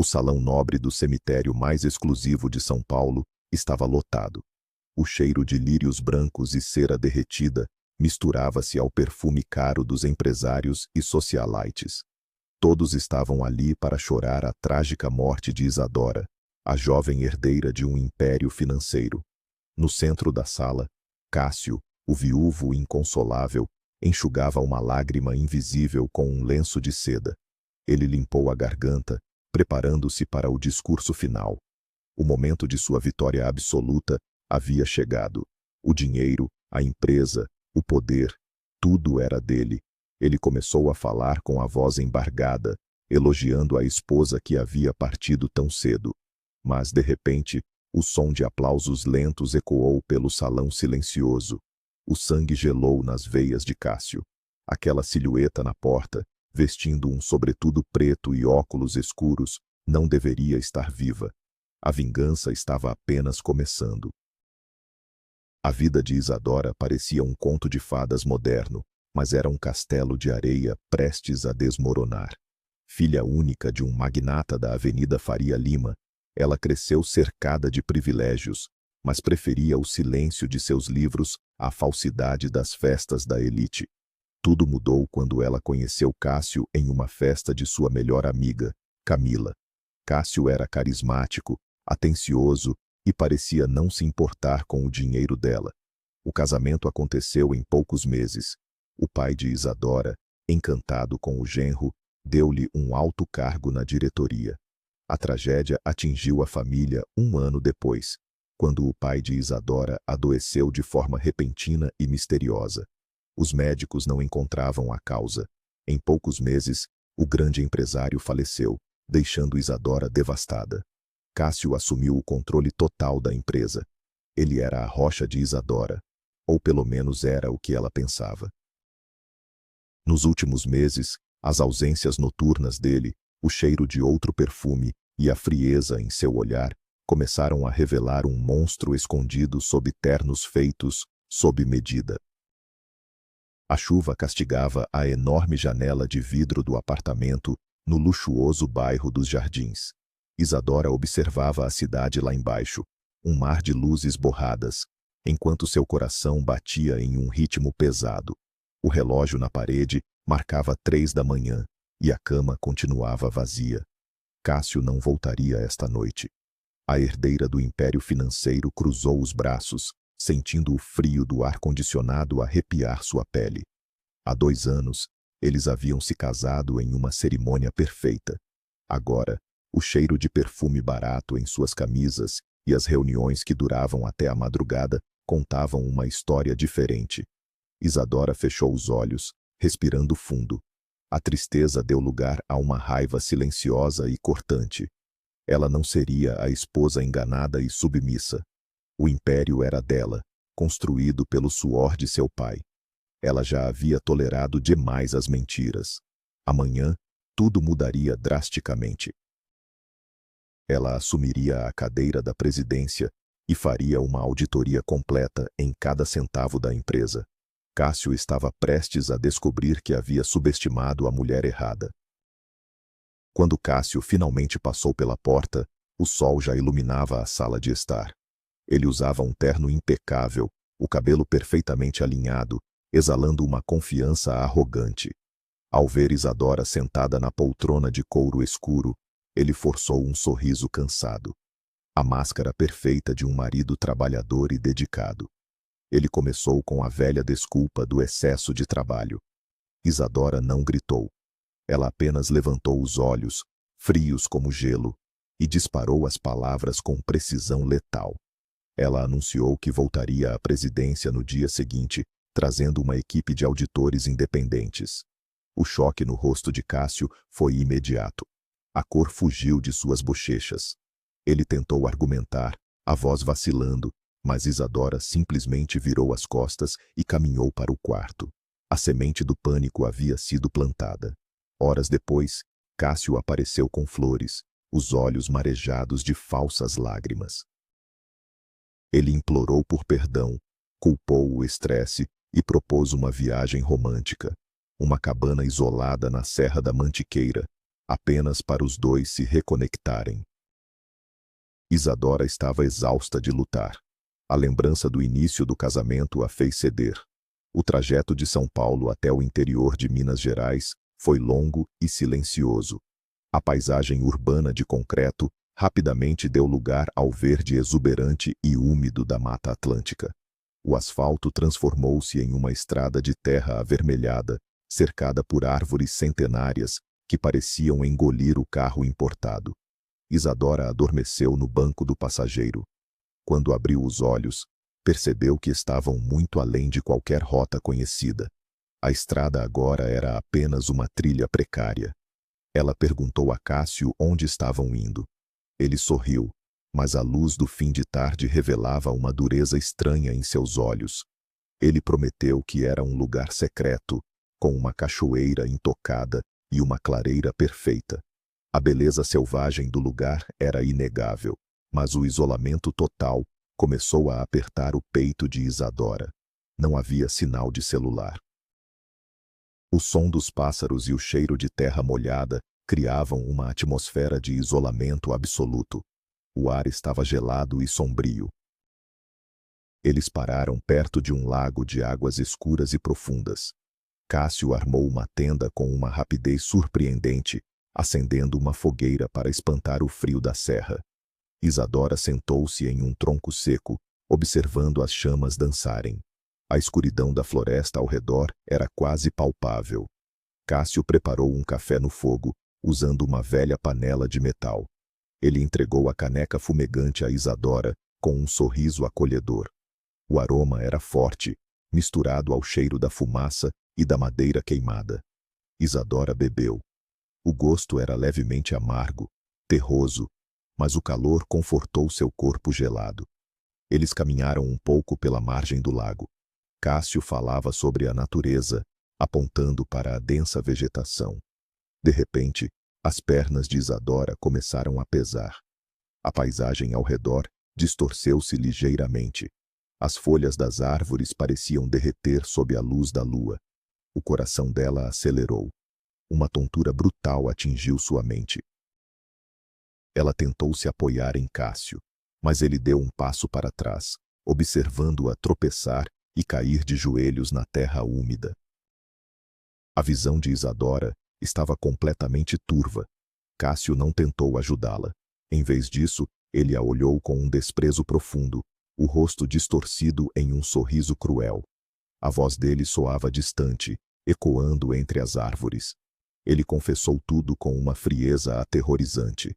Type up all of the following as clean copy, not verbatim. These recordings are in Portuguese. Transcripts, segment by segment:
O salão nobre do cemitério mais exclusivo de São Paulo estava lotado. O cheiro de lírios brancos e cera derretida misturava-se ao perfume caro dos empresários e socialites. Todos estavam ali para chorar a trágica morte de Isadora, a jovem herdeira de um império financeiro. No centro da sala, Cássio, o viúvo inconsolável, enxugava uma lágrima invisível com um lenço de seda. Ele limpou a garganta, preparando-se para o discurso final. O momento de sua vitória absoluta havia chegado. O dinheiro, a empresa, o poder, tudo era dele. Ele começou a falar com a voz embargada, elogiando a esposa que havia partido tão cedo. Mas, de repente, o som de aplausos lentos ecoou pelo salão silencioso. O sangue gelou nas veias de Cássio. Aquela silhueta na porta, vestindo um sobretudo preto e óculos escuros, não deveria estar viva. A vingança estava apenas começando. A vida de Isadora parecia um conto de fadas moderno, mas era um castelo de areia prestes a desmoronar. Filha única de um magnata da Avenida Faria Lima, ela cresceu cercada de privilégios, mas preferia o silêncio de seus livros à falsidade das festas da elite. Tudo mudou quando ela conheceu Cássio em uma festa de sua melhor amiga, Camila. Cássio era carismático, atencioso e parecia não se importar com o dinheiro dela. O casamento aconteceu em poucos meses. O pai de Isadora, encantado com o genro, deu-lhe um alto cargo na diretoria. A tragédia atingiu a família um ano depois, quando o pai de Isadora adoeceu de forma repentina e misteriosa. Os médicos não encontravam a causa. Em poucos meses, o grande empresário faleceu, deixando Isadora devastada. Cássio assumiu o controle total da empresa. Ele era a rocha de Isadora, ou pelo menos era o que ela pensava. Nos últimos meses, as ausências noturnas dele, o cheiro de outro perfume e a frieza em seu olhar começaram a revelar um monstro escondido sob ternos feitos sob medida. A chuva castigava a enorme janela de vidro do apartamento no luxuoso bairro dos Jardins. Isadora observava a cidade lá embaixo, um mar de luzes borradas, enquanto seu coração batia em um ritmo pesado. O relógio na parede marcava 3 da manhã e a cama continuava vazia. Cássio não voltaria esta noite. A herdeira do império financeiro cruzou os braços, sentindo o frio do ar-condicionado arrepiar sua pele. Há 2 anos, eles haviam se casado em uma cerimônia perfeita. Agora, o cheiro de perfume barato em suas camisas e as reuniões que duravam até a madrugada contavam uma história diferente. Isadora fechou os olhos, respirando fundo. A tristeza deu lugar a uma raiva silenciosa e cortante. Ela não seria a esposa enganada e submissa. O império era dela, construído pelo suor de seu pai. Ela já havia tolerado demais as mentiras. Amanhã, tudo mudaria drasticamente. Ela assumiria a cadeira da presidência e faria uma auditoria completa em cada centavo da empresa. Cássio estava prestes a descobrir que havia subestimado a mulher errada. Quando Cássio finalmente passou pela porta, o sol já iluminava a sala de estar. Ele usava um terno impecável, o cabelo perfeitamente alinhado, exalando uma confiança arrogante. Ao ver Isadora sentada na poltrona de couro escuro, ele forçou um sorriso cansado. A máscara perfeita de um marido trabalhador e dedicado. Ele começou com a velha desculpa do excesso de trabalho. Isadora não gritou. Ela apenas levantou os olhos, frios como gelo, e disparou as palavras com precisão letal. Ela anunciou que voltaria à presidência no dia seguinte, trazendo uma equipe de auditores independentes. O choque no rosto de Cássio foi imediato. A cor fugiu de suas bochechas. Ele tentou argumentar, a voz vacilando, mas Isadora simplesmente virou as costas e caminhou para o quarto. A semente do pânico havia sido plantada. Horas depois, Cássio apareceu com flores, os olhos marejados de falsas lágrimas. Ele implorou por perdão, culpou o estresse e propôs uma viagem romântica. Uma cabana isolada na Serra da Mantiqueira, apenas para os dois se reconectarem. Isadora estava exausta de lutar. A lembrança do início do casamento a fez ceder. O trajeto de São Paulo até o interior de Minas Gerais foi longo e silencioso. A paisagem urbana de concreto rapidamente deu lugar ao verde exuberante e úmido da Mata Atlântica. O asfalto transformou-se em uma estrada de terra avermelhada, cercada por árvores centenárias que pareciam engolir o carro importado. Isadora adormeceu no banco do passageiro. Quando abriu os olhos, percebeu que estavam muito além de qualquer rota conhecida. A estrada agora era apenas uma trilha precária. Ela perguntou a Cássio onde estavam indo. Ele sorriu, mas a luz do fim de tarde revelava uma dureza estranha em seus olhos. Ele prometeu que era um lugar secreto, com uma cachoeira intocada e uma clareira perfeita. A beleza selvagem do lugar era inegável, mas o isolamento total começou a apertar o peito de Isadora. Não havia sinal de celular. O som dos pássaros e o cheiro de terra molhada criavam uma atmosfera de isolamento absoluto. O ar estava gelado e sombrio. Eles pararam perto de um lago de águas escuras e profundas. Cássio armou uma tenda com uma rapidez surpreendente, acendendo uma fogueira para espantar o frio da serra. Isadora sentou-se em um tronco seco, observando as chamas dançarem. A escuridão da floresta ao redor era quase palpável. Cássio preparou um café no fogo, usando uma velha panela de metal. Ele entregou a caneca fumegante a Isadora, com um sorriso acolhedor. O aroma era forte, misturado ao cheiro da fumaça e da madeira queimada. Isadora bebeu. O gosto era levemente amargo, terroso, mas o calor confortou seu corpo gelado. Eles caminharam um pouco pela margem do lago. Cássio falava sobre a natureza, apontando para a densa vegetação. De repente, as pernas de Isadora começaram a pesar. A paisagem ao redor distorceu-se ligeiramente. As folhas das árvores pareciam derreter sob a luz da lua. O coração dela acelerou. Uma tontura brutal atingiu sua mente. Ela tentou se apoiar em Cássio, mas ele deu um passo para trás, observando-a tropeçar e cair de joelhos na terra úmida. A visão de Isadora estava completamente turva. Cássio não tentou ajudá-la. Em vez disso, ele a olhou com um desprezo profundo, o rosto distorcido em um sorriso cruel. A voz dele soava distante, ecoando entre as árvores. Ele confessou tudo com uma frieza aterrorizante.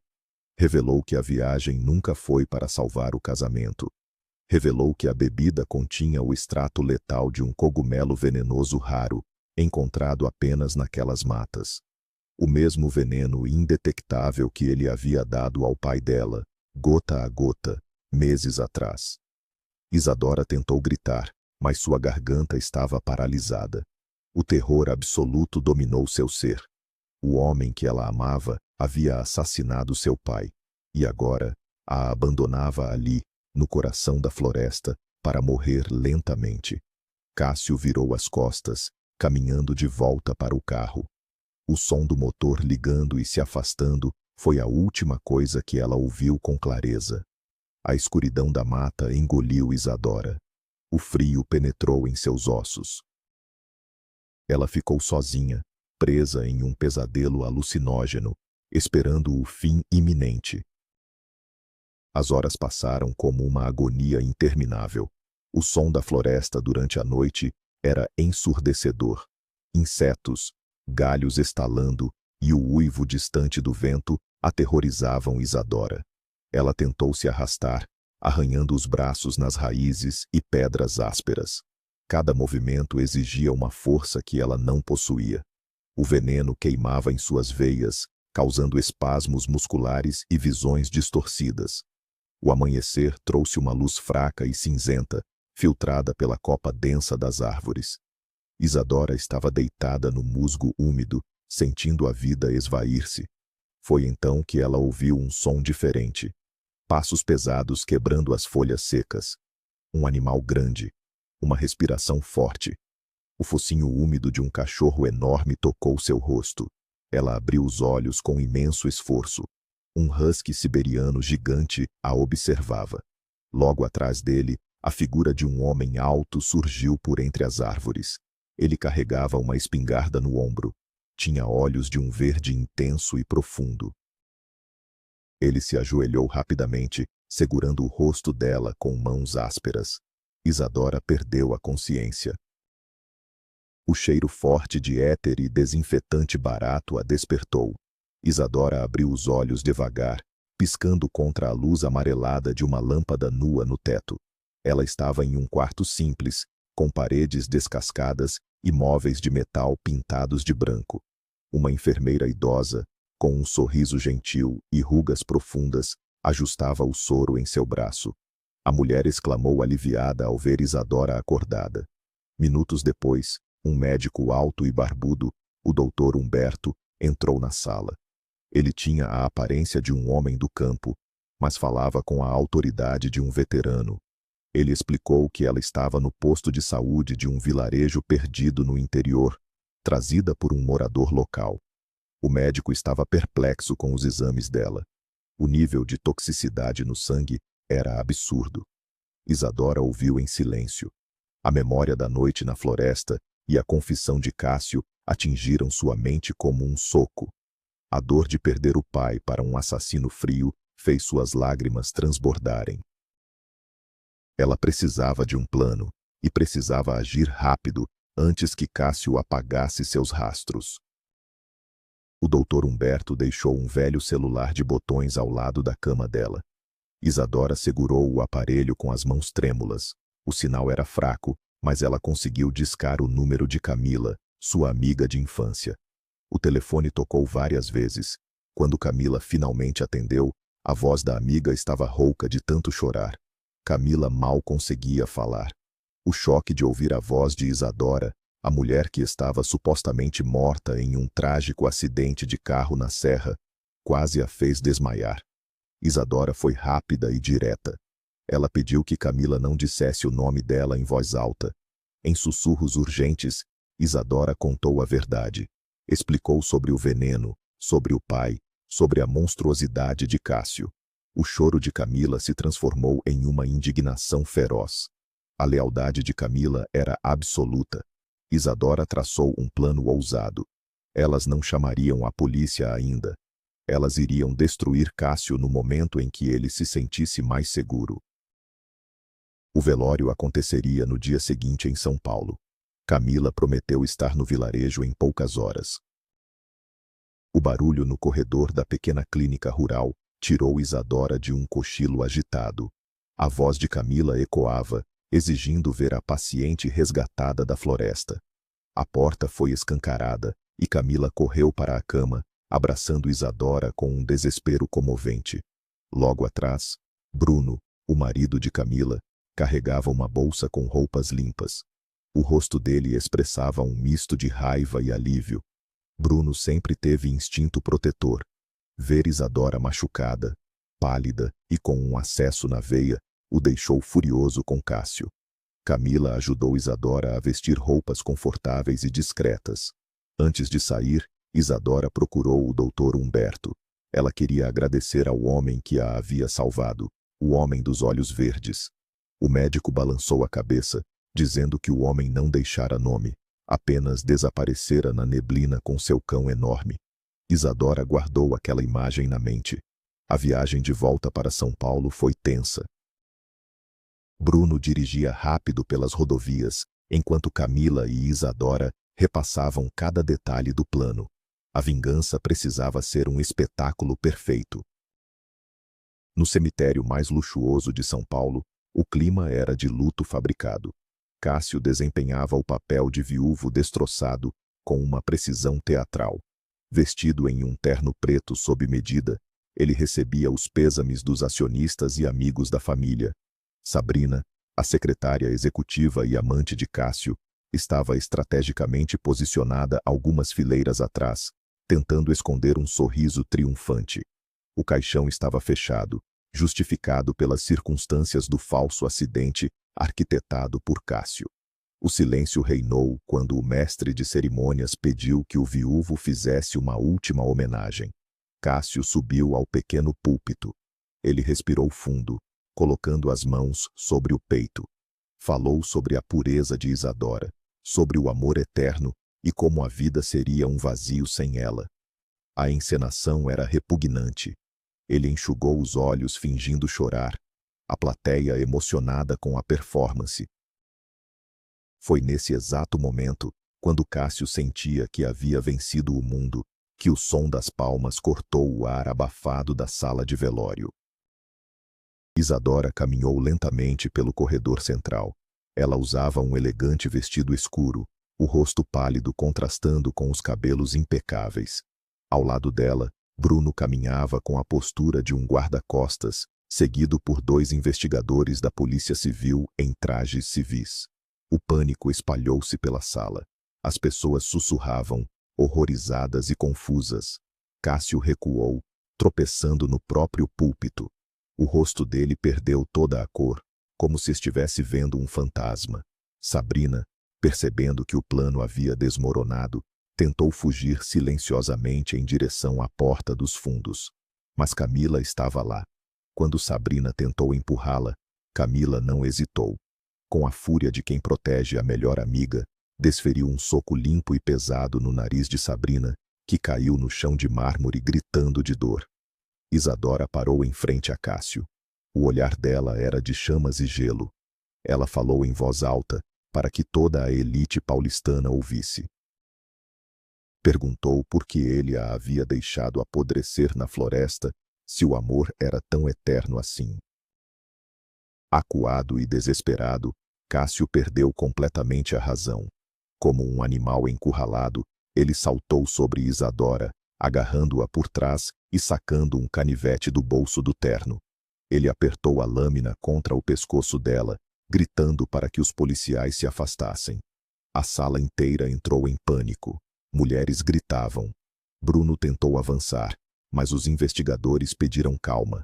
Revelou que a viagem nunca foi para salvar o casamento. Revelou que a bebida continha o extrato letal de um cogumelo venenoso raro, encontrado apenas naquelas matas. O mesmo veneno indetectável que ele havia dado ao pai dela, gota a gota, meses atrás. Isadora tentou gritar, mas sua garganta estava paralisada. O terror absoluto dominou seu ser. O homem que ela amava havia assassinado seu pai, e agora a abandonava ali, no coração da floresta, para morrer lentamente. Cássio virou as costas, caminhando de volta para o carro. O som do motor ligando e se afastando foi a última coisa que ela ouviu com clareza. A escuridão da mata engoliu Isadora. O frio penetrou em seus ossos. Ela ficou sozinha, presa em um pesadelo alucinógeno, esperando o fim iminente. As horas passaram como uma agonia interminável. O som da floresta durante a noite era ensurdecedor. Insetos, galhos estalando e o uivo distante do vento aterrorizavam Isadora. Ela tentou se arrastar, arranhando os braços nas raízes e pedras ásperas. Cada movimento exigia uma força que ela não possuía. O veneno queimava em suas veias, causando espasmos musculares e visões distorcidas. O amanhecer trouxe uma luz fraca e cinzenta, filtrada pela copa densa das árvores. Isadora estava deitada no musgo úmido, sentindo a vida esvair-se. Foi então que ela ouviu um som diferente. Passos pesados quebrando as folhas secas. Um animal grande. Uma respiração forte. O focinho úmido de um cachorro enorme tocou seu rosto. Ela abriu os olhos com imenso esforço. Um husky siberiano gigante a observava. Logo atrás dele, a figura de um homem alto surgiu por entre as árvores. Ele carregava uma espingarda no ombro. Tinha olhos de um verde intenso e profundo. Ele se ajoelhou rapidamente, segurando o rosto dela com mãos ásperas. Isadora perdeu a consciência. O cheiro forte de éter e desinfetante barato a despertou. Isadora abriu os olhos devagar, piscando contra a luz amarelada de uma lâmpada nua no teto. Ela estava em um quarto simples, com paredes descascadas e móveis de metal pintados de branco. Uma enfermeira idosa, com um sorriso gentil e rugas profundas, ajustava o soro em seu braço. A mulher exclamou aliviada ao ver Isadora acordada. Minutos depois, um médico alto e barbudo, o doutor Humberto, entrou na sala. Ele tinha a aparência de um homem do campo, mas falava com a autoridade de um veterano. Ele explicou que ela estava no posto de saúde de um vilarejo perdido no interior, trazida por um morador local. O médico estava perplexo com os exames dela. O nível de toxicidade no sangue era absurdo. Isadora ouviu em silêncio. A memória da noite na floresta e a confissão de Cássio atingiram sua mente como um soco. A dor de perder o pai para um assassino frio fez suas lágrimas transbordarem. Ela precisava de um plano, e precisava agir rápido, antes que Cássio apagasse seus rastros. O doutor Humberto deixou um velho celular de botões ao lado da cama dela. Isadora segurou o aparelho com as mãos trêmulas. O sinal era fraco, mas ela conseguiu discar o número de Camila, sua amiga de infância. O telefone tocou várias vezes. Quando Camila finalmente atendeu, a voz da amiga estava rouca de tanto chorar. Camila mal conseguia falar. O choque de ouvir a voz de Isadora, a mulher que estava supostamente morta em um trágico acidente de carro na serra, quase a fez desmaiar. Isadora foi rápida e direta. Ela pediu que Camila não dissesse o nome dela em voz alta. Em sussurros urgentes, Isadora contou a verdade. Explicou sobre o veneno, sobre o pai, sobre a monstruosidade de Cássio. O choro de Camila se transformou em uma indignação feroz. A lealdade de Camila era absoluta. Isadora traçou um plano ousado. Elas não chamariam a polícia ainda. Elas iriam destruir Cássio no momento em que ele se sentisse mais seguro. O velório aconteceria no dia seguinte em São Paulo. Camila prometeu estar no vilarejo em poucas horas. O barulho no corredor da pequena clínica rural tirou Isadora de um cochilo agitado. A voz de Camila ecoava, exigindo ver a paciente resgatada da floresta. A porta foi escancarada e Camila correu para a cama, abraçando Isadora com um desespero comovente. Logo atrás, Bruno, o marido de Camila, carregava uma bolsa com roupas limpas. O rosto dele expressava um misto de raiva e alívio. Bruno sempre teve instinto protetor. Ver Isadora machucada, pálida e com um acesso na veia, o deixou furioso com Cássio. Camila ajudou Isadora a vestir roupas confortáveis e discretas. Antes de sair, Isadora procurou o doutor Humberto. Ela queria agradecer ao homem que a havia salvado, o homem dos olhos verdes. O médico balançou a cabeça, dizendo que o homem não deixara nome, apenas desaparecera na neblina com seu cão enorme. Isadora guardou aquela imagem na mente. A viagem de volta para São Paulo foi tensa. Bruno dirigia rápido pelas rodovias, enquanto Camila e Isadora repassavam cada detalhe do plano. A vingança precisava ser um espetáculo perfeito. No cemitério mais luxuoso de São Paulo, o clima era de luto fabricado. Cássio desempenhava o papel de viúvo destroçado com uma precisão teatral. Vestido em um terno preto sob medida, ele recebia os pêsames dos acionistas e amigos da família. Sabrina, a secretária executiva e amante de Cássio, estava estrategicamente posicionada algumas fileiras atrás, tentando esconder um sorriso triunfante. O caixão estava fechado, justificado pelas circunstâncias do falso acidente arquitetado por Cássio. O silêncio reinou quando o mestre de cerimônias pediu que o viúvo fizesse uma última homenagem. Cássio subiu ao pequeno púlpito. Ele respirou fundo, colocando as mãos sobre o peito. Falou sobre a pureza de Isadora, sobre o amor eterno e como a vida seria um vazio sem ela. A encenação era repugnante. Ele enxugou os olhos fingindo chorar, a plateia emocionada com a performance. Foi nesse exato momento, quando Cássio sentia que havia vencido o mundo, que o som das palmas cortou o ar abafado da sala de velório. Isadora caminhou lentamente pelo corredor central. Ela usava um elegante vestido escuro, o rosto pálido contrastando com os cabelos impecáveis. Ao lado dela, Bruno caminhava com a postura de um guarda-costas, seguido por 2 investigadores da Polícia Civil em trajes civis. O pânico espalhou-se pela sala. As pessoas sussurravam, horrorizadas e confusas. Cássio recuou, tropeçando no próprio púlpito. O rosto dele perdeu toda a cor, como se estivesse vendo um fantasma. Sabrina, percebendo que o plano havia desmoronado, tentou fugir silenciosamente em direção à porta dos fundos. Mas Camila estava lá. Quando Sabrina tentou empurrá-la, Camila não hesitou. Com a fúria de quem protege a melhor amiga, desferiu um soco limpo e pesado no nariz de Sabrina, que caiu no chão de mármore gritando de dor. Isadora parou em frente a Cássio. O olhar dela era de chamas e gelo. Ela falou em voz alta, para que toda a elite paulistana ouvisse. Perguntou por que ele a havia deixado apodrecer na floresta, se o amor era tão eterno assim. Acuado e desesperado, Cássio perdeu completamente a razão. Como um animal encurralado, ele saltou sobre Isadora, agarrando-a por trás e sacando um canivete do bolso do terno. Ele apertou a lâmina contra o pescoço dela, gritando para que os policiais se afastassem. A sala inteira entrou em pânico. Mulheres gritavam. Bruno tentou avançar, mas os investigadores pediram calma.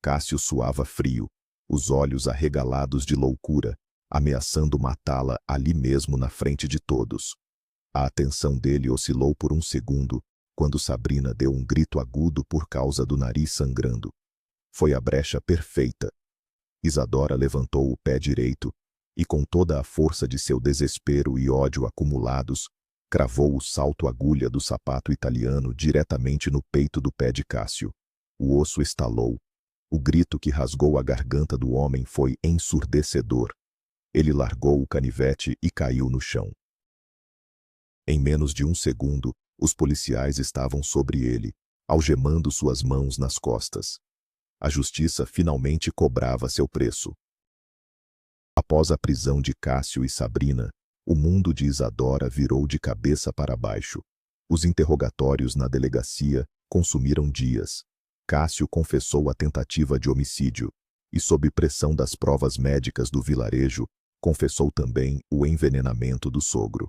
Cássio suava frio, os olhos arregalados de loucura, ameaçando matá-la ali mesmo na frente de todos. A atenção dele oscilou por um segundo, quando Sabrina deu um grito agudo por causa do nariz sangrando. Foi a brecha perfeita. Isadora levantou o pé direito e, com toda a força de seu desespero e ódio acumulados, cravou o salto-agulha do sapato italiano diretamente no peito do pé de Cássio. O osso estalou. O grito que rasgou a garganta do homem foi ensurdecedor. Ele largou o canivete e caiu no chão. Em menos de um segundo, os policiais estavam sobre ele, algemando suas mãos nas costas. A justiça finalmente cobrava seu preço. Após a prisão de Cássio e Sabrina, o mundo de Isadora virou de cabeça para baixo. Os interrogatórios na delegacia consumiram dias. Cássio confessou a tentativa de homicídio e, sob pressão das provas médicas do vilarejo, confessou também o envenenamento do sogro.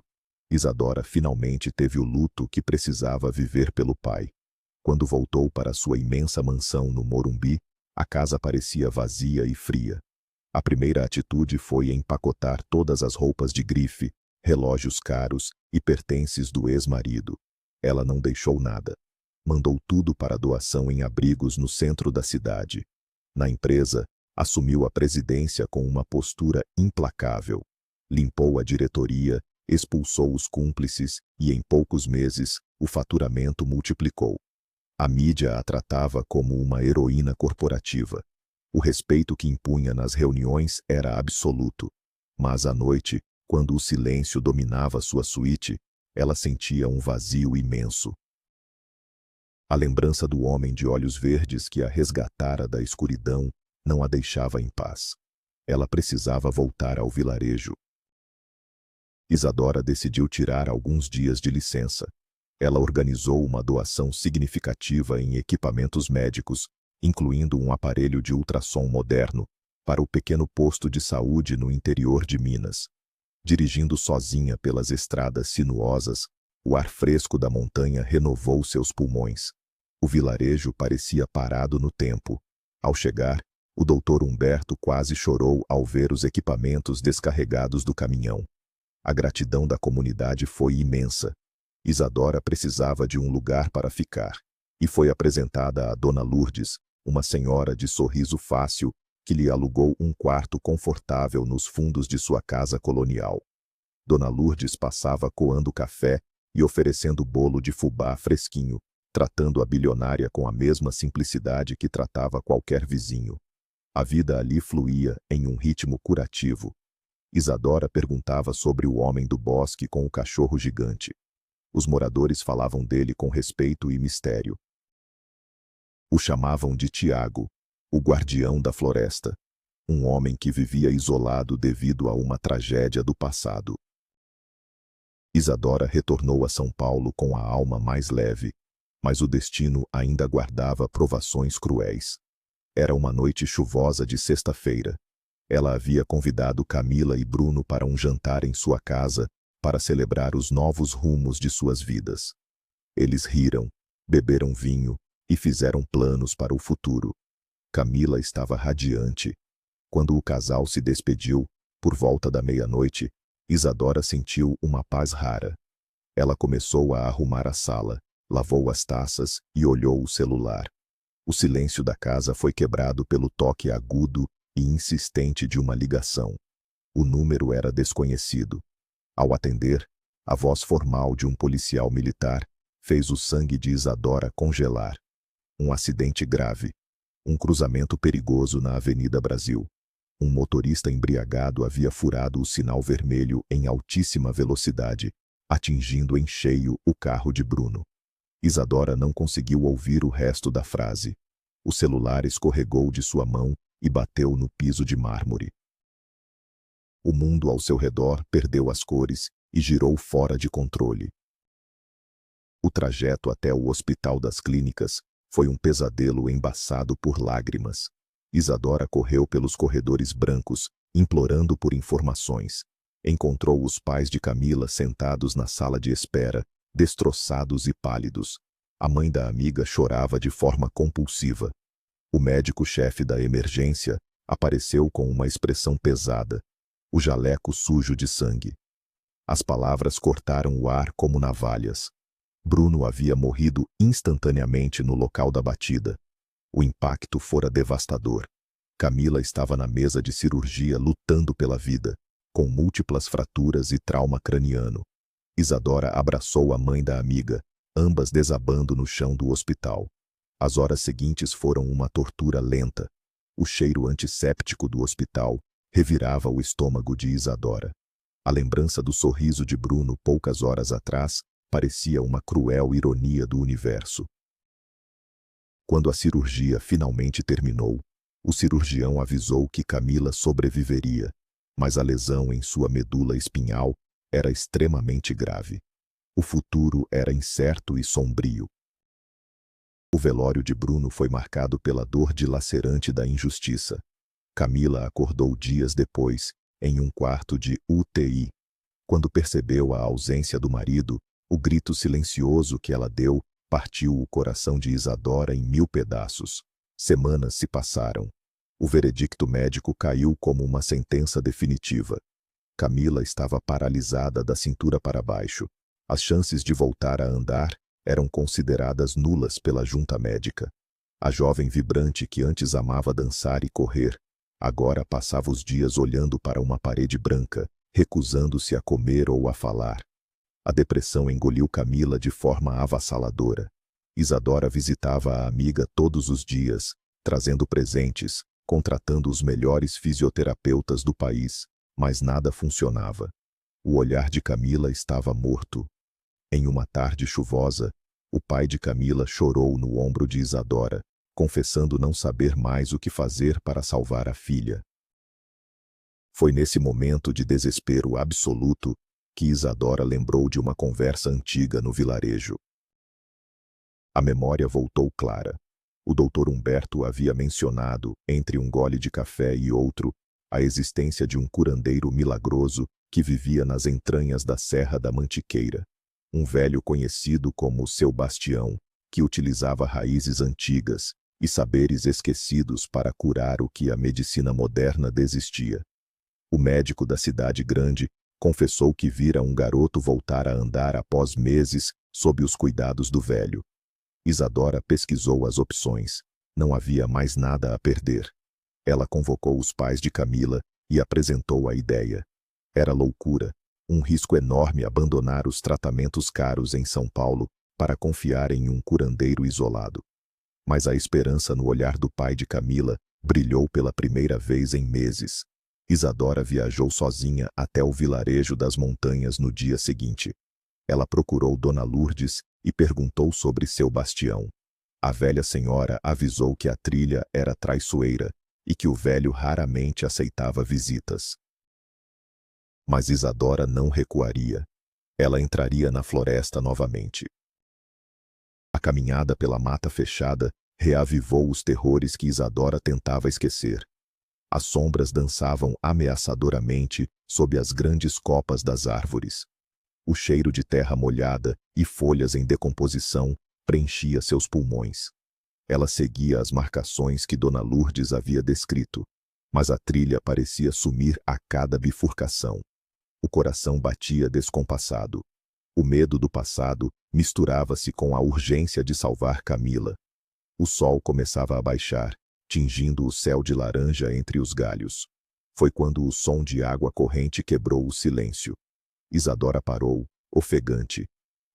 Isadora finalmente teve o luto que precisava viver pelo pai. Quando voltou para sua imensa mansão no Morumbi, a casa parecia vazia e fria. A primeira atitude foi empacotar todas as roupas de grife, relógios caros e pertences do ex-marido. Ela não deixou nada. Mandou tudo para doação em abrigos no centro da cidade. Na empresa, assumiu a presidência com uma postura implacável. Limpou a diretoria, expulsou os cúmplices e, em poucos meses, o faturamento multiplicou. A mídia a tratava como uma heroína corporativa. O respeito que impunha nas reuniões era absoluto. Mas à noite, quando o silêncio dominava sua suíte, ela sentia um vazio imenso. A lembrança do homem de olhos verdes que a resgatara da escuridão não a deixava em paz. Ela precisava voltar ao vilarejo. Isadora decidiu tirar alguns dias de licença. Ela organizou uma doação significativa em equipamentos médicos, incluindo um aparelho de ultrassom moderno, para o pequeno posto de saúde no interior de Minas. Dirigindo sozinha pelas estradas sinuosas, o ar fresco da montanha renovou seus pulmões. O vilarejo parecia parado no tempo. Ao chegar, o doutor Humberto quase chorou ao ver os equipamentos descarregados do caminhão. A gratidão da comunidade foi imensa. Isadora precisava de um lugar para ficar, e foi apresentada a Dona Lourdes, uma senhora de sorriso fácil, que lhe alugou um quarto confortável nos fundos de sua casa colonial. Dona Lourdes passava coando café e oferecendo bolo de fubá fresquinho, tratando a bilionária com a mesma simplicidade que tratava qualquer vizinho. A vida ali fluía em um ritmo curativo. Isadora perguntava sobre o homem do bosque com o cachorro gigante. Os moradores falavam dele com respeito e mistério. O chamavam de Tiago, o guardião da floresta, um homem que vivia isolado devido a uma tragédia do passado. Isadora retornou a São Paulo com a alma mais leve, mas o destino ainda guardava provações cruéis. Era uma noite chuvosa de sexta-feira. Ela havia convidado Camila e Bruno para um jantar em sua casa para celebrar os novos rumos de suas vidas. Eles riram, beberam vinho e fizeram planos para o futuro. Camila estava radiante. Quando o casal se despediu, por volta da meia-noite, Isadora sentiu uma paz rara. Ela começou a arrumar a sala, lavou as taças e olhou o celular. O silêncio da casa foi quebrado pelo toque agudo e insistente de uma ligação. O número era desconhecido. Ao atender, a voz formal de um policial militar fez o sangue de Isadora congelar. Um acidente grave. Um cruzamento perigoso na Avenida Brasil. Um motorista embriagado havia furado o sinal vermelho em altíssima velocidade, atingindo em cheio o carro de Bruno. Isadora não conseguiu ouvir o resto da frase. O celular escorregou de sua mão e bateu no piso de mármore. O mundo ao seu redor perdeu as cores e girou fora de controle. O trajeto até o Hospital das Clínicas foi um pesadelo embaçado por lágrimas. Isadora correu pelos corredores brancos, implorando por informações. Encontrou os pais de Camila sentados na sala de espera, destroçados e pálidos. A mãe da amiga chorava de forma compulsiva. O médico-chefe da emergência apareceu com uma expressão pesada, o jaleco sujo de sangue. As palavras cortaram o ar como navalhas. Bruno havia morrido instantaneamente no local da batida. O impacto fora devastador. Camila estava na mesa de cirurgia lutando pela vida, com múltiplas fraturas e trauma craniano. Isadora abraçou a mãe da amiga, ambas desabando no chão do hospital. As horas seguintes foram uma tortura lenta. O cheiro antisséptico do hospital revirava o estômago de Isadora. A lembrança do sorriso de Bruno poucas horas atrás parecia uma cruel ironia do universo. Quando a cirurgia finalmente terminou, o cirurgião avisou que Camila sobreviveria, mas a lesão em sua medula espinhal era extremamente grave. O futuro era incerto e sombrio. O velório de Bruno foi marcado pela dor dilacerante da injustiça. Camila acordou dias depois, em um quarto de UTI. Quando percebeu a ausência do marido, o grito silencioso que ela deu partiu o coração de Isadora em 1000 pedaços. Semanas se passaram. O veredicto médico caiu como uma sentença definitiva. Camila estava paralisada da cintura para baixo. As chances de voltar a andar eram consideradas nulas pela junta médica. A jovem vibrante que antes amava dançar e correr, agora passava os dias olhando para uma parede branca, recusando-se a comer ou a falar. A depressão engoliu Camila de forma avassaladora. Isadora visitava a amiga todos os dias, trazendo presentes, contratando os melhores fisioterapeutas do país, mas nada funcionava. O olhar de Camila estava morto. Em uma tarde chuvosa, o pai de Camila chorou no ombro de Isadora, confessando não saber mais o que fazer para salvar a filha. Foi nesse momento de desespero absoluto que Isadora lembrou de uma conversa antiga no vilarejo. A memória voltou clara. O doutor Humberto havia mencionado, entre um gole de café e outro, a existência de um curandeiro milagroso que vivia nas entranhas da Serra da Mantiqueira. Um velho conhecido como Seu Bastião, que utilizava raízes antigas e saberes esquecidos para curar o que a medicina moderna desistia. O médico da cidade grande Confessou que vira um garoto voltar a andar após meses sob os cuidados do velho. Isadora pesquisou as opções. Não havia mais nada a perder. Ela convocou os pais de Camila e apresentou a ideia. Era loucura, um risco enorme abandonar os tratamentos caros em São Paulo para confiar em um curandeiro isolado. Mas a esperança no olhar do pai de Camila brilhou pela primeira vez em meses. Isadora viajou sozinha até o vilarejo das montanhas no dia seguinte. Ela procurou Dona Lourdes e perguntou sobre seu bastião. A velha senhora avisou que a trilha era traiçoeira e que o velho raramente aceitava visitas. Mas Isadora não recuaria. Ela entraria na floresta novamente. A caminhada pela mata fechada reavivou os terrores que Isadora tentava esquecer. As sombras dançavam ameaçadoramente sob as grandes copas das árvores. O cheiro de terra molhada e folhas em decomposição preenchia seus pulmões. Ela seguia as marcações que Dona Lourdes havia descrito, mas a trilha parecia sumir a cada bifurcação. O coração batia descompassado. O medo do passado misturava-se com a urgência de salvar Camila. O sol começava a baixar, tingindo o céu de laranja entre os galhos. Foi quando o som de água corrente quebrou o silêncio. Isadora parou, ofegante.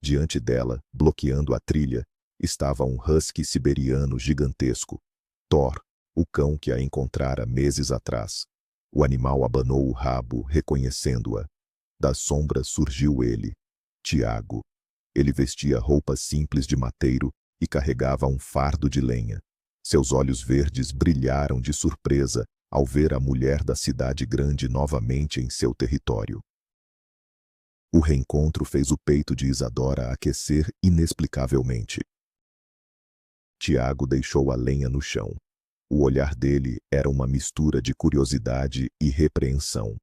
Diante dela, bloqueando a trilha, estava um husky siberiano gigantesco. Thor, o cão que a encontrara meses atrás. O animal abanou o rabo, reconhecendo-a. Das sombras surgiu ele, Tiago. Ele vestia roupas simples de mateiro e carregava um fardo de lenha. Seus olhos verdes brilharam de surpresa ao ver a mulher da cidade grande novamente em seu território. O reencontro fez o peito de Isadora aquecer inexplicavelmente. Tiago deixou a lenha no chão. O olhar dele era uma mistura de curiosidade e repreensão.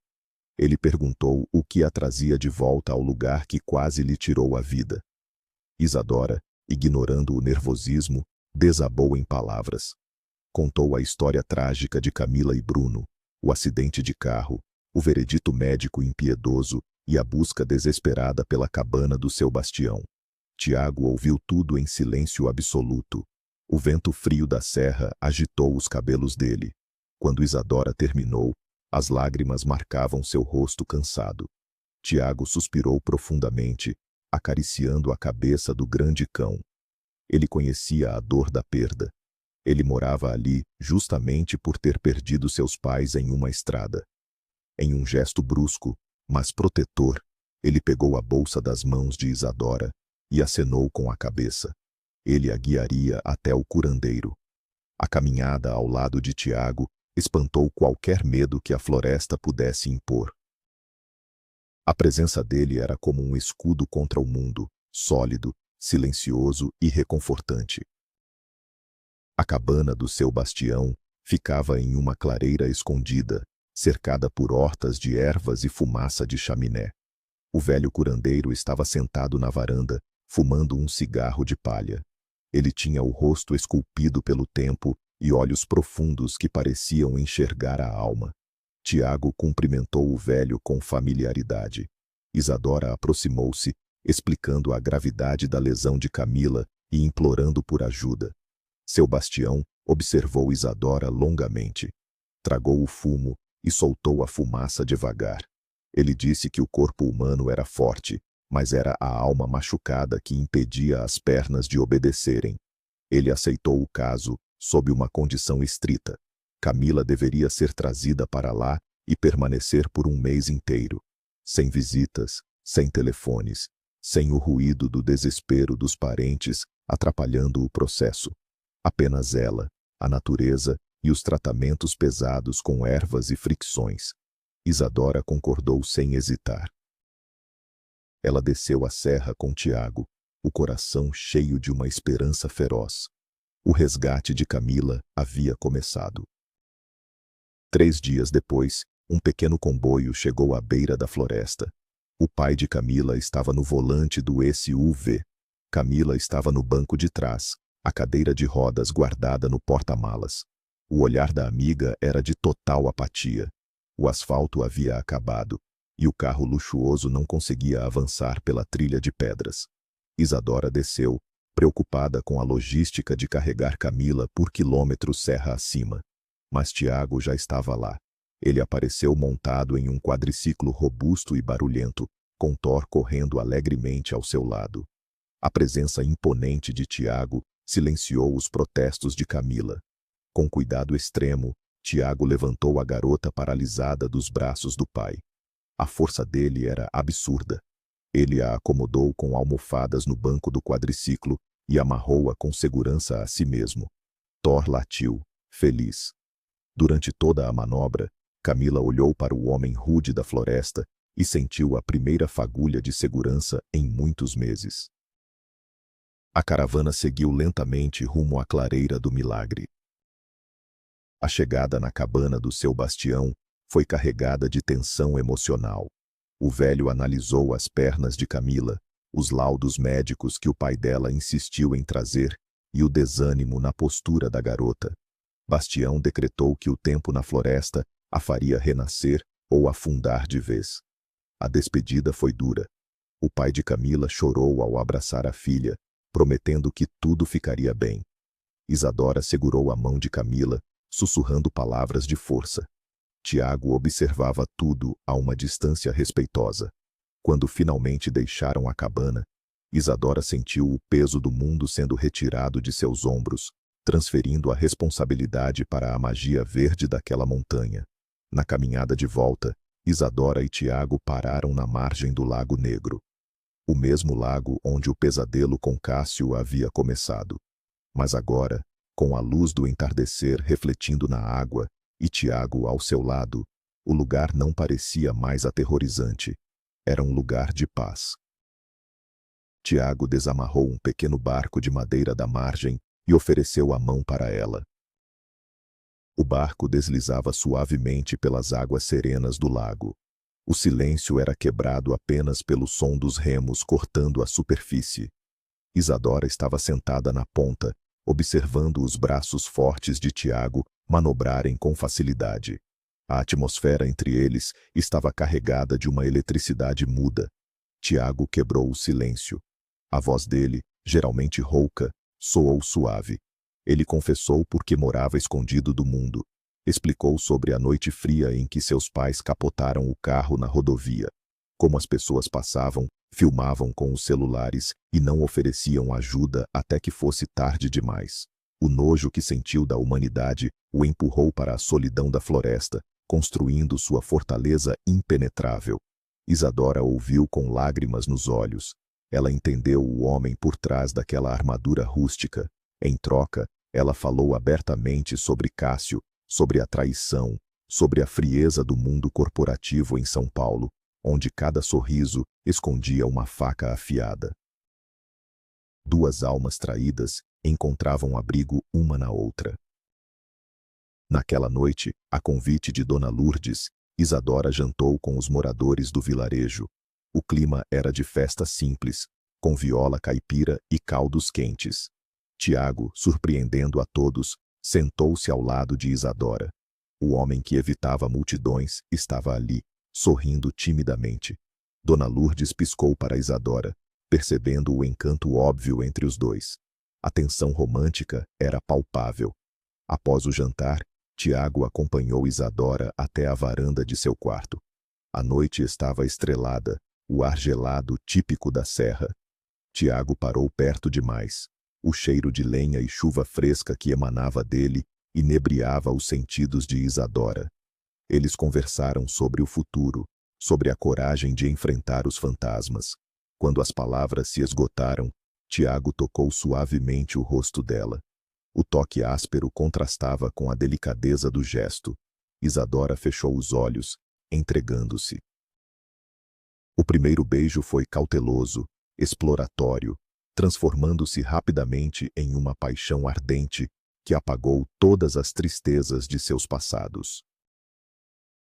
Ele perguntou o que a trazia de volta ao lugar que quase lhe tirou a vida. Isadora, ignorando o nervosismo, desabou em palavras. Contou a história trágica de Camila e Bruno, o acidente de carro, o veredito médico impiedoso e a busca desesperada pela cabana do seu bastião. Tiago ouviu tudo em silêncio absoluto. O vento frio da serra agitou os cabelos dele. Quando Isadora terminou, as lágrimas marcavam seu rosto cansado. Tiago suspirou profundamente, acariciando a cabeça do grande cão. Ele conhecia a dor da perda. Ele morava ali justamente por ter perdido seus pais em uma estrada. Em um gesto brusco, mas protetor, ele pegou a bolsa das mãos de Isadora e acenou com a cabeça. Ele a guiaria até o curandeiro. A caminhada ao lado de Tiago espantou qualquer medo que a floresta pudesse impor. A presença dele era como um escudo contra o mundo, sólido, silencioso e reconfortante. A cabana do seu bastião ficava em uma clareira escondida, cercada por hortas de ervas e fumaça de chaminé. O velho curandeiro estava sentado na varanda, fumando um cigarro de palha. Ele tinha o rosto esculpido pelo tempo e olhos profundos que pareciam enxergar a alma. Tiago cumprimentou o velho com familiaridade. Isadora aproximou-se, explicando a gravidade da lesão de Camila e implorando por ajuda. Seu bastião observou Isadora longamente. Tragou o fumo e soltou a fumaça devagar. Ele disse que o corpo humano era forte, mas era a alma machucada que impedia as pernas de obedecerem. Ele aceitou o caso sob uma condição estrita. Camila deveria ser trazida para lá e permanecer por um mês inteiro. Sem visitas, sem telefones, sem o ruído do desespero dos parentes atrapalhando o processo. Apenas ela, a natureza e os tratamentos pesados com ervas e fricções. Isadora concordou sem hesitar. Ela desceu a serra com Tiago, o coração cheio de uma esperança feroz. O resgate de Camila havia começado. 3 dias depois, um pequeno comboio chegou à beira da floresta. O pai de Camila estava no volante do SUV. Camila estava no banco de trás, a cadeira de rodas guardada no porta-malas. O olhar da amiga era de total apatia. O asfalto havia acabado. e o carro luxuoso não conseguia avançar pela trilha de pedras. Isadora desceu, preocupada com a logística de carregar Camila por quilômetros serra acima. Mas Tiago já estava lá. Ele apareceu montado em um quadriciclo robusto e barulhento, com Thor correndo alegremente ao seu lado. A presença imponente de Tiago silenciou os protestos de Camila. Com cuidado extremo, Tiago levantou a garota paralisada dos braços do pai. A força dele era absurda. Ele a acomodou com almofadas no banco do quadriciclo e amarrou-a com segurança a si mesmo. Thor latiu, feliz. Durante toda a manobra, Camila olhou para o homem rude da floresta e sentiu a primeira fagulha de segurança em muitos meses. A caravana seguiu lentamente rumo à clareira do milagre. A chegada na cabana do seu bastião foi carregada de tensão emocional. O velho analisou as pernas de Camila, os laudos médicos que o pai dela insistiu em trazer e o desânimo na postura da garota. Bastião decretou que o tempo na floresta a faria renascer ou afundar de vez. A despedida foi dura. O pai de Camila chorou ao abraçar a filha, prometendo que tudo ficaria bem. Isadora segurou a mão de Camila, sussurrando palavras de força. Tiago observava tudo a uma distância respeitosa. Quando finalmente deixaram a cabana, Isadora sentiu o peso do mundo sendo retirado de seus ombros, transferindo a responsabilidade para a magia verde daquela montanha. Na caminhada de volta, Isadora e Tiago pararam na margem do Lago Negro. O mesmo lago onde o pesadelo com Cássio havia começado. Mas agora, com a luz do entardecer refletindo na água, e Tiago ao seu lado, o lugar não parecia mais aterrorizante. Era um lugar de paz. Tiago desamarrou um pequeno barco de madeira da margem e ofereceu a mão para ela. O barco deslizava suavemente pelas águas serenas do lago. O silêncio era quebrado apenas pelo som dos remos cortando a superfície. Isadora estava sentada na ponta, observando os braços fortes de Tiago manobrarem com facilidade. A atmosfera entre eles estava carregada de uma eletricidade muda. Tiago quebrou o silêncio. A voz dele, geralmente rouca, soou suave. Ele confessou por que morava escondido do mundo. Explicou sobre a noite fria em que seus pais capotaram o carro na rodovia. Como as pessoas passavam, filmavam com os celulares e não ofereciam ajuda até que fosse tarde demais. O nojo que sentiu da humanidade o empurrou para a solidão da floresta, construindo sua fortaleza impenetrável. Isadora ouviu com lágrimas nos olhos. Ela entendeu o homem por trás daquela armadura rústica. Em troca, ela falou abertamente sobre Cássio, sobre a traição, sobre a frieza do mundo corporativo em São Paulo, onde cada sorriso escondia uma faca afiada. Duas almas traídas encontravam abrigo uma na outra. Naquela noite, a convite de Dona Lourdes, Isadora jantou com os moradores do vilarejo. O clima era de festa simples, com viola caipira e caldos quentes. Tiago, surpreendendo a todos, sentou-se ao lado de Isadora. O homem que evitava multidões estava ali, sorrindo timidamente. Dona Lourdes piscou para Isadora, percebendo o encanto óbvio entre os dois. A tensão romântica era palpável. Após o jantar, Tiago acompanhou Isadora até a varanda de seu quarto. A noite estava estrelada, o ar gelado típico da serra. Tiago parou perto demais. O cheiro de lenha e chuva fresca que emanava dele inebriava os sentidos de Isadora. Eles conversaram sobre o futuro, sobre a coragem de enfrentar os fantasmas. Quando as palavras se esgotaram, Tiago tocou suavemente o rosto dela. O toque áspero contrastava com a delicadeza do gesto. Isadora fechou os olhos, entregando-se. O primeiro beijo foi cauteloso, exploratório, transformando-se rapidamente em uma paixão ardente que apagou todas as tristezas de seus passados.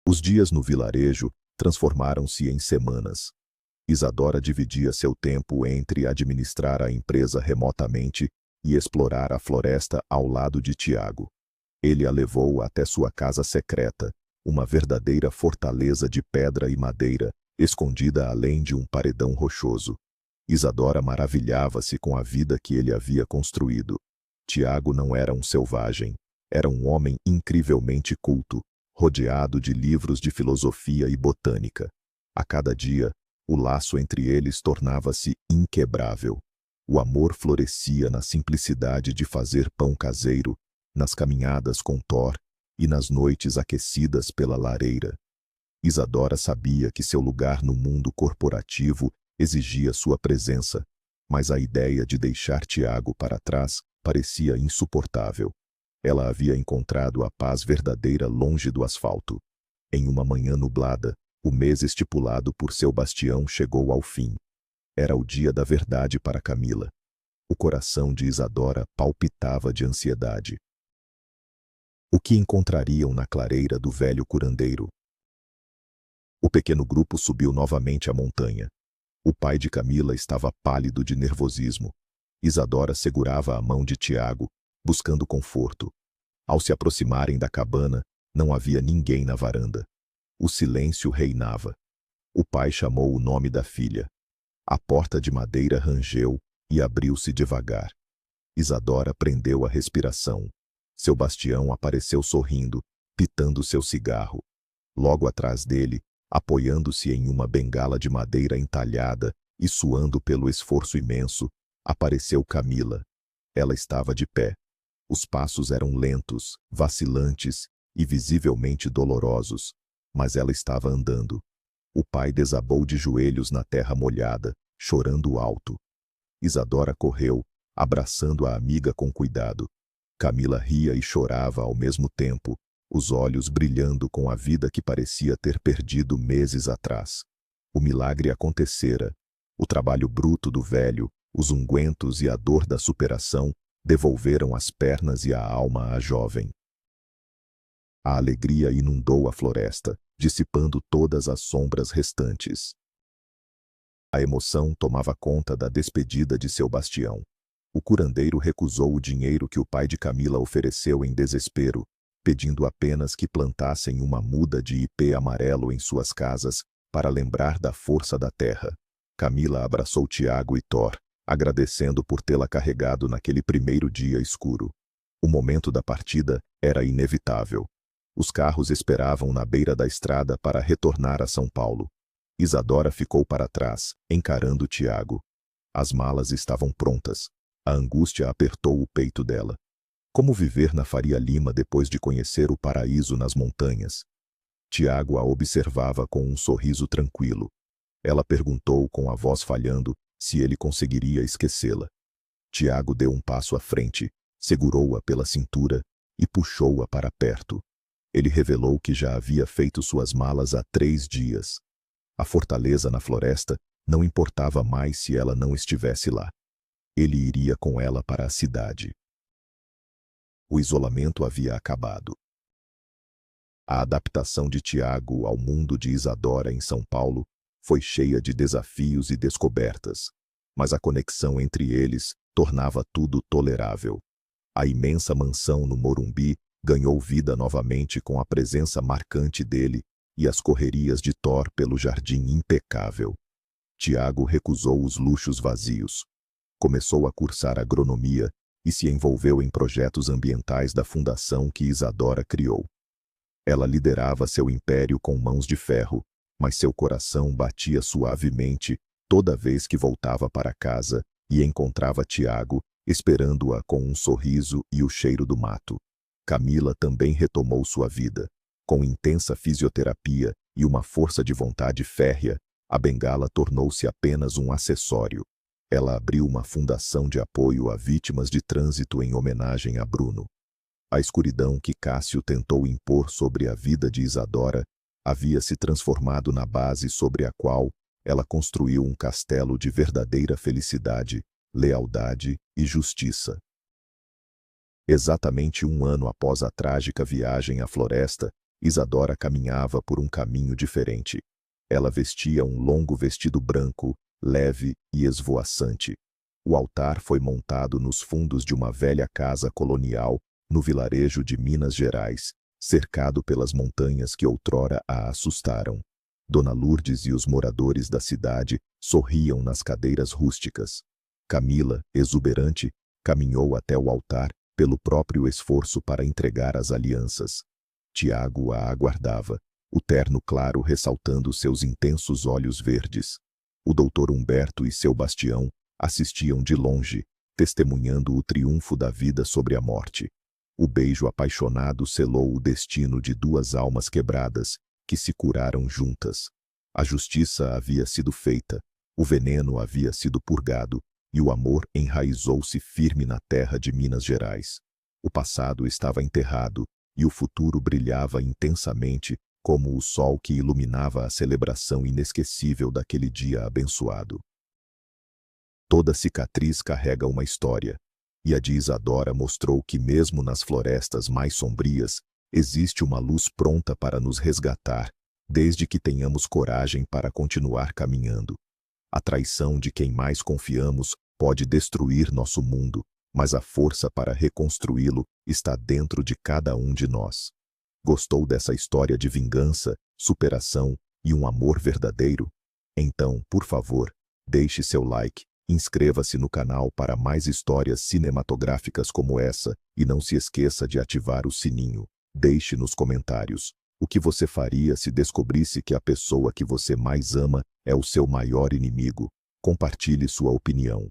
Os dias no vilarejo transformaram-se em semanas. Isadora dividia seu tempo entre administrar a empresa remotamente e explorar a floresta ao lado de Tiago. Ele a levou até sua casa secreta, uma verdadeira fortaleza de pedra e madeira, escondida além de um paredão rochoso. Isadora maravilhava-se com a vida que ele havia construído. Tiago não era um selvagem, era um homem incrivelmente culto, rodeado de livros de filosofia e botânica. A cada dia, o laço entre eles tornava-se inquebrável. O amor florescia na simplicidade de fazer pão caseiro, nas caminhadas com Thor e nas noites aquecidas pela lareira. Isadora sabia que seu lugar no mundo corporativo exigia sua presença, mas a ideia de deixar Tiago para trás parecia insuportável. Ela havia encontrado a paz verdadeira longe do asfalto. Em uma manhã nublada, o mês estipulado por seu bastião chegou ao fim. Era o dia da verdade para Camila. O coração de Isadora palpitava de ansiedade. O que encontrariam na clareira do velho curandeiro? O pequeno grupo subiu novamente a montanha. O pai de Camila estava pálido de nervosismo. Isadora segurava a mão de Tiago, buscando conforto. Ao se aproximarem da cabana, não havia ninguém na varanda. O silêncio reinava. O pai chamou o nome da filha. A porta de madeira rangeu e abriu-se devagar. Isadora prendeu a respiração. Seu bastião apareceu sorrindo, pitando seu cigarro. Logo atrás dele, apoiando-se em uma bengala de madeira entalhada e suando pelo esforço imenso, apareceu Camila. Ela estava de pé. Os passos eram lentos, vacilantes e visivelmente dolorosos, mas ela estava andando. O pai desabou de joelhos na terra molhada, chorando alto. Isadora correu, abraçando a amiga com cuidado. Camila ria e chorava ao mesmo tempo, os olhos brilhando com a vida que parecia ter perdido meses atrás. O milagre acontecera. O trabalho bruto do velho, os ungüentos e a dor da superação devolveram as pernas e a alma à jovem. A alegria inundou a floresta, dissipando todas as sombras restantes. A emoção tomava conta da despedida de seu bastião. O curandeiro recusou o dinheiro que o pai de Camila ofereceu em desespero, pedindo apenas que plantassem uma muda de ipê amarelo em suas casas para lembrar da força da terra. Camila abraçou Tiago e Thor, agradecendo por tê-la carregado naquele primeiro dia escuro. O momento da partida era inevitável. Os carros esperavam na beira da estrada para retornar a São Paulo. Isadora ficou para trás, encarando Tiago. As malas estavam prontas. A angústia apertou o peito dela. Como viver na Faria Lima depois de conhecer o paraíso nas montanhas? Tiago a observava com um sorriso tranquilo. Ela perguntou com a voz falhando se ele conseguiria esquecê-la. Tiago deu um passo à frente, segurou-a pela cintura e puxou-a para perto. Ele revelou que já havia feito suas malas há 3 dias. A fortaleza na floresta não importava mais se ela não estivesse lá. Ele iria com ela para a cidade. O isolamento havia acabado. A adaptação de Tiago ao mundo de Isadora em São Paulo foi cheia de desafios e descobertas, mas a conexão entre eles tornava tudo tolerável. A imensa mansão no Morumbi ganhou vida novamente com a presença marcante dele e as correrias de Thor pelo jardim impecável. Tiago recusou os luxos vazios. Começou a cursar agronomia e se envolveu em projetos ambientais da fundação que Isadora criou. Ela liderava seu império com mãos de ferro, mas seu coração batia suavemente toda vez que voltava para casa e encontrava Tiago, esperando-a com um sorriso e o cheiro do mato. Camila também retomou sua vida. Com intensa fisioterapia e uma força de vontade férrea, a bengala tornou-se apenas um acessório. Ela abriu uma fundação de apoio a vítimas de trânsito em homenagem a Bruno. A escuridão que Cássio tentou impor sobre a vida de Isadora havia se transformado na base sobre a qual ela construiu um castelo de verdadeira felicidade, lealdade e justiça. Exatamente 1 ano após a trágica viagem à floresta, Isadora caminhava por um caminho diferente. Ela vestia um longo vestido branco, leve e esvoaçante. O altar foi montado nos fundos de uma velha casa colonial no vilarejo de Minas Gerais, cercado pelas montanhas que outrora a assustaram. Dona Lourdes e os moradores da cidade sorriam nas cadeiras rústicas. Camila, exuberante, caminhou até o altar pelo próprio esforço para entregar as alianças. Tiago a aguardava, o terno claro ressaltando seus intensos olhos verdes. O doutor Humberto e seu Bastião assistiam de longe, testemunhando o triunfo da vida sobre a morte. O beijo apaixonado selou o destino de duas almas quebradas, que se curaram juntas. A justiça havia sido feita, o veneno havia sido purgado, e o amor enraizou-se firme na terra de Minas Gerais. O passado estava enterrado, e o futuro brilhava intensamente, como o sol que iluminava a celebração inesquecível daquele dia abençoado. Toda cicatriz carrega uma história, e a de Isadora mostrou que mesmo nas florestas mais sombrias, existe uma luz pronta para nos resgatar, desde que tenhamos coragem para continuar caminhando. A traição de quem mais confiamos pode destruir nosso mundo, mas a força para reconstruí-lo está dentro de cada um de nós. Gostou dessa história de vingança, superação e um amor verdadeiro? Então, por favor, deixe seu like, inscreva-se no canal para mais histórias cinematográficas como essa e não se esqueça de ativar o sininho. Deixe nos comentários o que você faria se descobrisse que a pessoa que você mais ama é o seu maior inimigo. Compartilhe sua opinião.